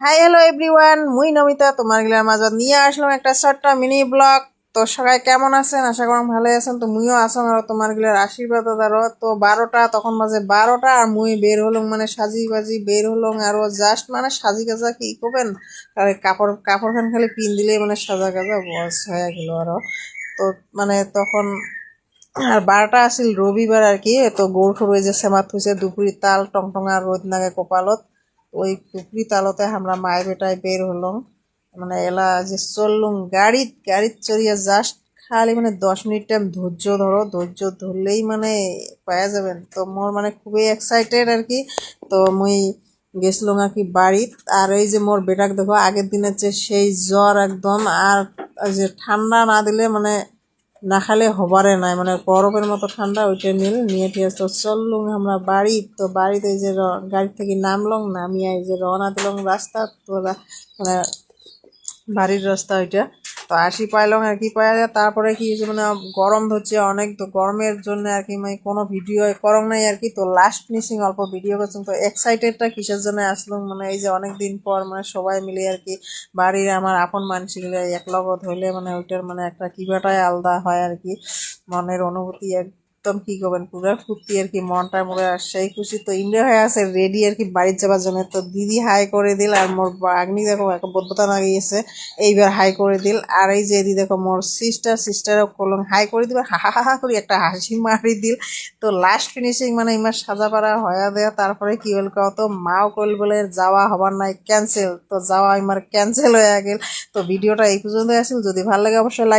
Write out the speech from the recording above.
Hi hello everyone, মুই নমিতা তোমার গিলার মাঝত নিয়ে আসলাম একটা ছোট্ট মিনি ব্লগ। তো সবাই কেমন আছেন? আশা করি ভালো আছেন। তো মুইও আছেন আর তোমার গিলার আশীর্বাদ আরো। তো 12টা তখন বাজে 12টা আর মুই বের হলুম, মানে সাজি বাজি বের হলুম আরো জাস্ট মানে সাজি গাজা কি করবেন, আর কাপড় কাপড় খান খালি পিন দিলেই মানে সাজা গাজা বস হয়ে গেল আরো। তো মানে তখন আর 12টা আসিল রবিবার আর কি। তো গরু সরু যে সেমাত হয়েছে দুপুরি তাল টংটঙা রোদ নাগে কপালত। ওই দুপুরি তালতে আমরা মায়ের বেটায় বের হলাম, মানে এলা যে চললুম গাড়িত চড়িয়া জাস্ট খালি মানে 10 মিনিট টাইম ধৈর্য ধরো, ধৈর্য ধরলেই মানে পাওয়া যাবেন। তো মোর মানে খুবই এক্সাইটেড আর কি। তো মুই গেছিলাম আর কি বাড়িত। আর এই যে মোর বেটাক দেখো আগের দিনের যে সেই জ্বর একদম, আর যে ঠান্ডা না দিলে মানে না খালে হবারে নাই, মানে বরফের মতো ঠান্ডা। ওইটা নিয়ে ঠিক তো চললুম আমরা বাড়ি। তো বাড়িতে এই যে গাড়ি থেকে নামলং, নামিয়ে এই যে রওনা দিলাম রাস্তা। তো মানে বাড়ির রাস্তা ওইটা। তো আসি পাইলাম আর কি পাই। তারপরে কি হয়েছে মানে গরম ধরছে অনেক, তো গরমের জন্য আর কি মানে কোনো ভিডিও করং নাই আর কি। তো লাস্ট ফিনিশিং অল্প ভিডিও করছিলাম। তো এক্সাইটেডটা কিসের জন্য আসলাম, মানে এই যে অনেক দিন পর মানে সবাই মিলে আর কি বাড়ির আমার আপন মানুষগুলো এক লগত হইলে মানে ওইটার মানে একটা কিবাটাই আলাদা হয় আর কি। মনের অনুভূতি একদম কি করবেন, পুরো ফুর্তি আর কি, মনটা মোরে আর সেই খুশি। তো ইন্ডিয়া হয়ে আছে রেডি আর কি বাড়ির যাবার জন্য। তো দিদি হাই করে দিল, আর মোর বাগনি দেখো একটা বদ্ধতা না গিয়েছে, এইবার হাই করে দিল। আর এই যে এদি দেখো মোর সিস্টারও কলম হাই করে দিবার, হা হা হা করে একটা হাসি মারি দিল। তো লাস্ট ফিনিশিং মানে ইমার সাজা পাড়া হয়ে দেয়া। তারপরে কি হল কত, মাও কইল বলে যাওয়া হবার নাই, ক্যান্সেল। তো যাওয়া ইমার ক্যান্সেল হয়ে গেল। তো ভিডিওটা এই পর্যন্ত আসিল, যদি ভালো লাগে অবশ্যই লাইক